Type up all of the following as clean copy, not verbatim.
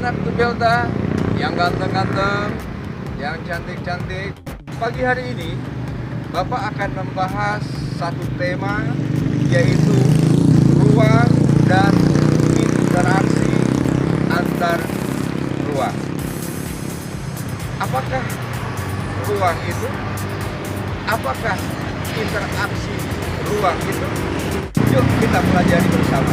anak Tubelta yang ganteng-ganteng, yang cantik-cantik. Pagi hari ini Bapak akan membahas satu tema, yaitu ruang dan interaksi antar ruang. Apakah ruang itu? Apakah interaksi ruang itu? Yuk kita pelajari bersama.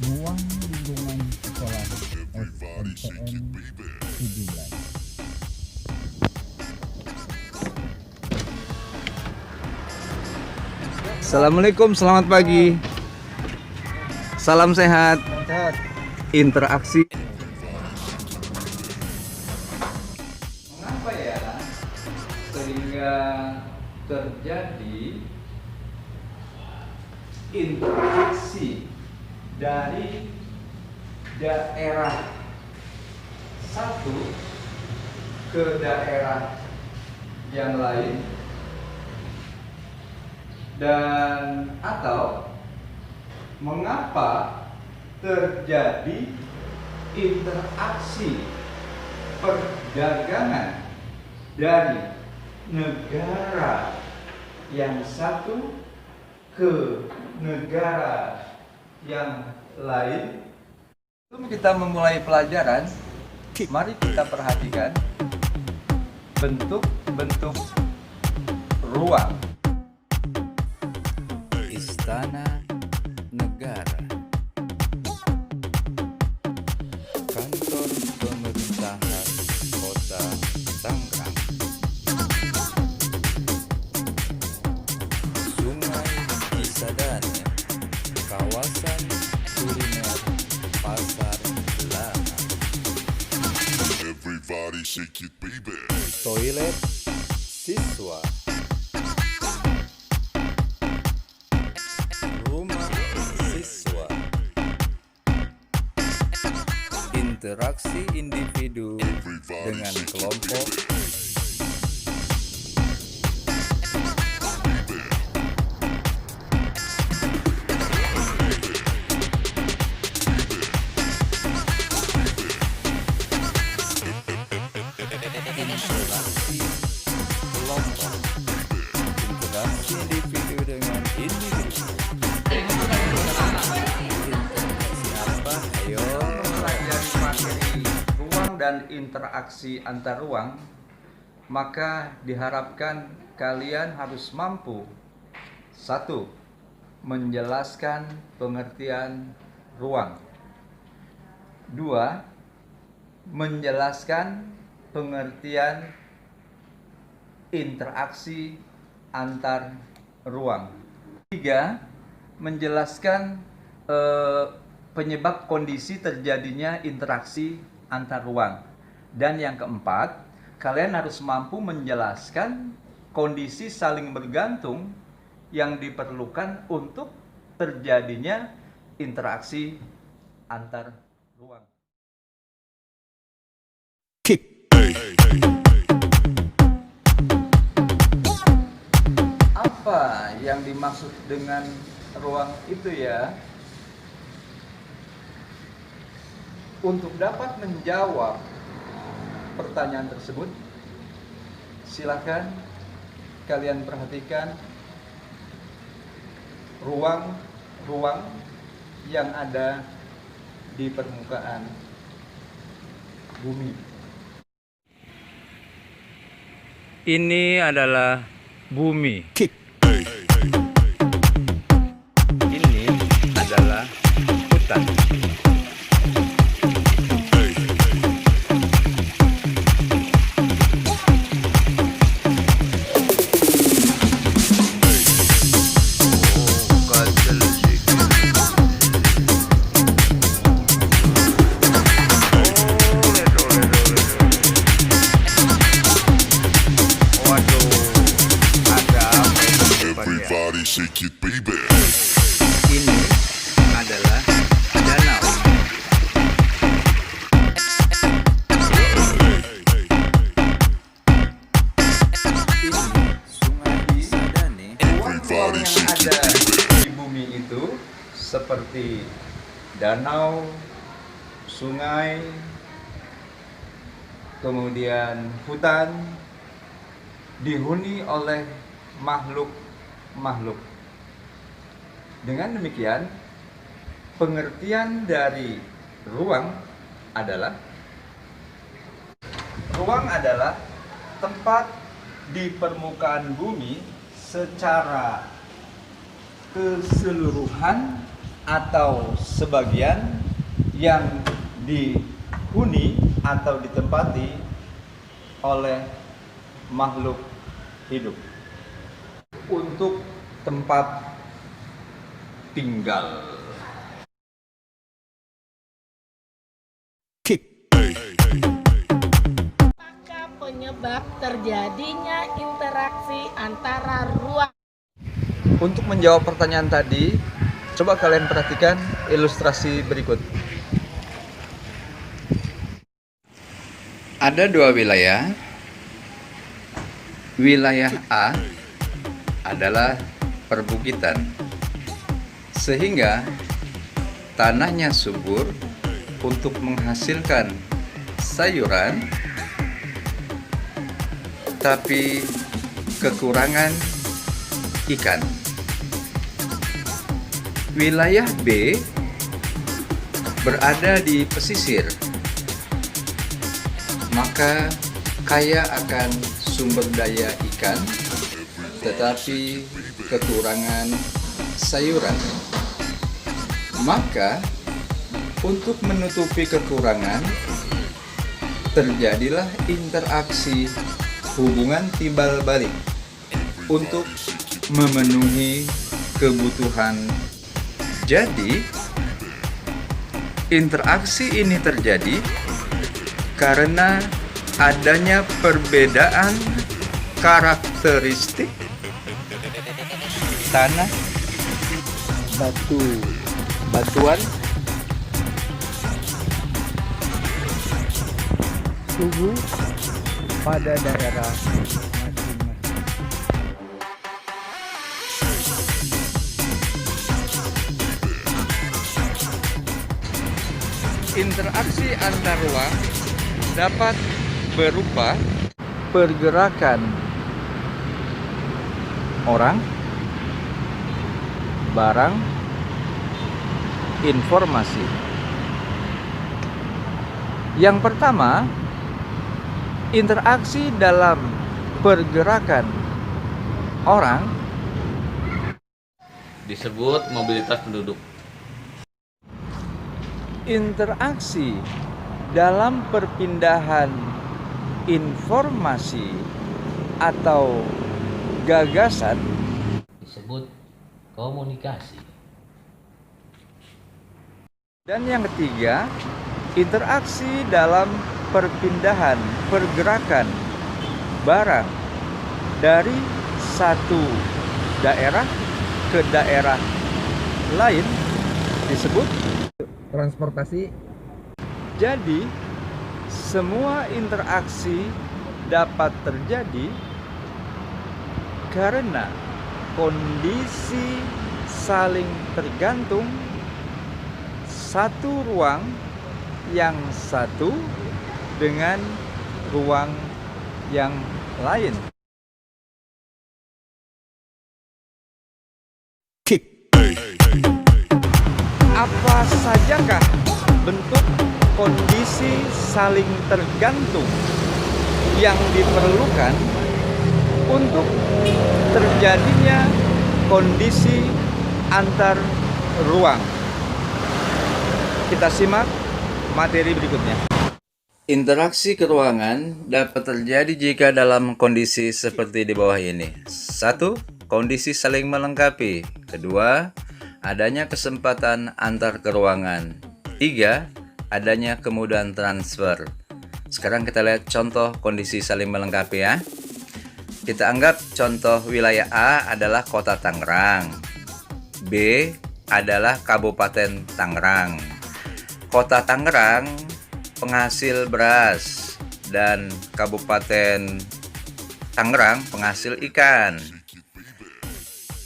Ruang lingkungan sekolah SNPN 17. Assalamualaikum, selamat pagi. Salam sehat. Interaksi. Mengapa ya sehingga terjadi interaksi dari daerah satu ke daerah yang lain, dan atau mengapa terjadi interaksi perdagangan dari negara yang satu ke negara yang lain. Sebelum kita memulai pelajaran, mari kita perhatikan bentuk-bentuk ruang. Istana Negara, Kantor Pemerintahan Kota Tangerang, Sungai Cisadane, Kawasan Kuliner Pasar Lama, Everybody shake it, baby. Toilet Siswa, Rumah Siswa, interaksi individu dengan kelompok, interaksi kelompok, interaksi individu dengan individu. Interaksi apa? Ayo. Pelajari materi ruang dan interaksi antar ruang, maka diharapkan kalian harus mampu: 1. Menjelaskan pengertian ruang. 2. Menjelaskan pengertian interaksi antar ruang. 3. Menjelaskan penyebab kondisi terjadinya interaksi antar ruang. Dan yang keempat, kalian harus mampu menjelaskan kondisi saling bergantung yang diperlukan untuk terjadinya interaksi antar ruang. Apa yang dimaksud dengan ruang itu ya? Untuk dapat menjawab pertanyaan tersebut, silakan kalian perhatikan ruang-ruang yang ada di permukaan bumi. Ini adalah bumi. Ini adalah hutan. Everybody shake it, baby. Ini adalah danau. Ini Sungai Cisadane. Ruang yang ada di bumi itu seperti danau, sungai, kemudian hutan dihuni oleh makhluk-makhluk. Dengan demikian, pengertian dari ruang adalah tempat di permukaan bumi secara keseluruhan atau sebagian yang dihuni atau ditempati oleh makhluk hidup untuk tempat tinggal. Apakah penyebab terjadinya interaksi antara ruang? Untuk menjawab pertanyaan tadi, coba kalian perhatikan ilustrasi berikut. Ada dua wilayah. Wilayah A adalah perbukitan, sehingga tanahnya subur untuk menghasilkan sayuran, tapi kekurangan ikan. Wilayah B berada di pesisir, maka kaya akan sumber daya ikan, tetapi kekurangan sayuran. Maka untuk menutupi kekurangan, terjadilah interaksi hubungan timbal balik untuk memenuhi kebutuhan. Jadi, interaksi ini terjadi karena adanya perbedaan karakteristik tanah, batuan, Suhu pada daerah masing-masing. Interaksi antar ruang dapat berupa pergerakan orang, barang, informasi. Yang pertama, interaksi dalam pergerakan orang disebut mobilitas penduduk. interaksi dalam perpindahan informasi atau gagasan Disebut komunikasi. dan yang ketiga, interaksi dalam perpindahan pergerakan barang dari satu daerah ke daerah lain disebut Transportasi. Jadi, semua interaksi dapat terjadi karena kondisi saling tergantung satu ruang yang satu dengan ruang yang lain. Apa sajakah bentuk kondisi saling tergantung yang diperlukan untuk terjadinya kondisi antar ruang? Kita simak materi berikutnya. Interaksi keruangan dapat terjadi jika dalam kondisi seperti di bawah ini. 1. Kondisi saling melengkapi. 2. Adanya kesempatan antar keruangan. 3. Adanya kemudahan transfer. Sekarang kita lihat contoh kondisi saling melengkapi ya. Kita anggap contoh wilayah A adalah Kota Tangerang. B adalah Kabupaten Tangerang. Kota Tangerang penghasil beras dan Kabupaten Tangerang penghasil ikan.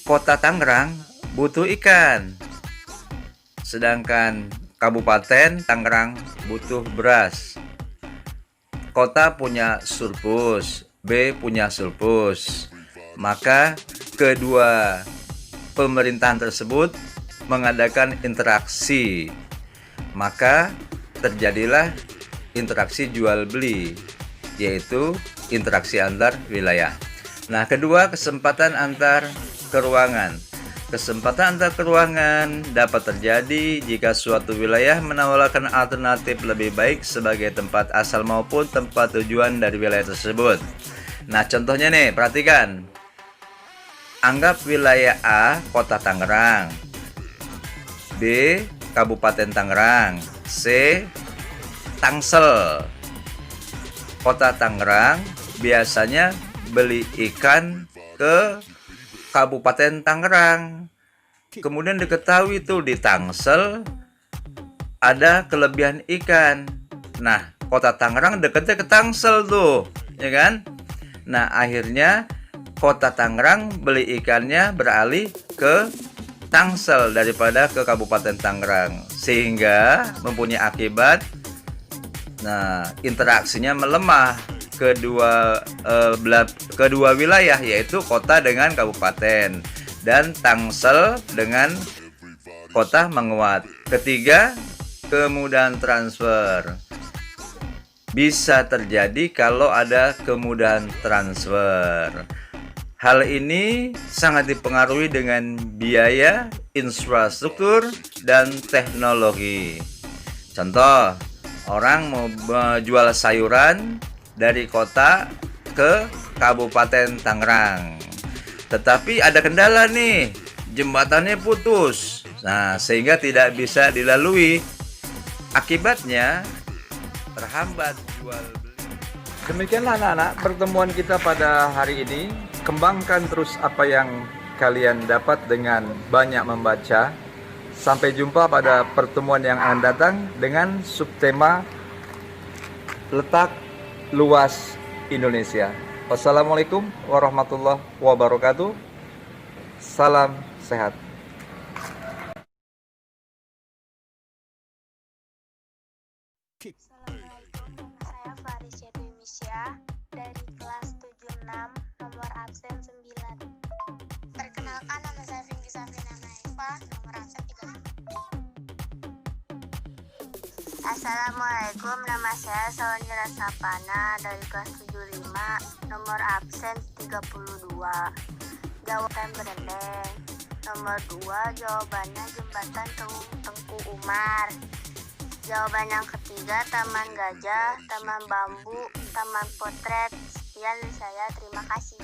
Kota Tangerang butuh ikan, sedangkan Kabupaten Tangerang butuh beras. Kota punya surplus, B punya surplus. Maka kedua pemerintahan tersebut mengadakan interaksi. Maka terjadilah interaksi jual beli, yaitu interaksi antar wilayah. Nah, kedua, kesempatan antar keruangan. Kesempatan antar keruangan dapat terjadi jika suatu wilayah menawarkan alternatif lebih baik sebagai tempat asal maupun tempat tujuan dari wilayah tersebut. Nah, contohnya nih, perhatikan. Anggap wilayah A, Kota Tangerang, B, Kabupaten Tangerang, C, Tangsel. Kota Tangerang biasanya beli ikan ke Kabupaten Tangerang. Kemudian diketahui tuh di Tangsel ada kelebihan ikan. Nah, Kota Tangerang dekatnya ke Tangsel tuh, ya kan? Nah, akhirnya Kota Tangerang beli ikannya beralih ke Tangsel daripada ke Kabupaten Tangerang, sehingga mempunyai akibat, nah, interaksinya melemah kedua wilayah, yaitu kota dengan kabupaten, dan Tangsel dengan kota menguat. Ketiga, kemudahan transfer. Bisa terjadi kalau ada kemudahan transfer. Hal ini sangat dipengaruhi dengan biaya, infrastruktur, dan teknologi. Contoh, orang mau jual sayuran dari kota ke Kabupaten Tangerang, tetapi ada kendala nih, jembatannya putus. Nah, sehingga tidak bisa dilalui. Akibatnya terhambat jual beli. Demikianlah anak-anak pertemuan kita pada hari ini. Kembangkan terus apa yang kalian dapat dengan banyak membaca. Sampai jumpa pada pertemuan yang akan datang dengan subtema letak luas Indonesia. Wassalamualaikum warahmatullahi wabarakatuh. Salam sehat. Assalamualaikum, nama saya Farisya Dwi Misya dari kelas 76, nomor absen 9. Perkenalkan, nama saya Vinggi Safina Naifa, nomor absen 3. Assalamualaikum, nama saya Sawanira Sapana dari kelas 75, nomor absen 32. Jawaban berendeng. Nomor 2, jawabannya jembatan Tengku Umar. Jawaban yang ketiga, Taman Gajah, Taman Bambu, Taman Potret. Sekian dari saya, terima kasih.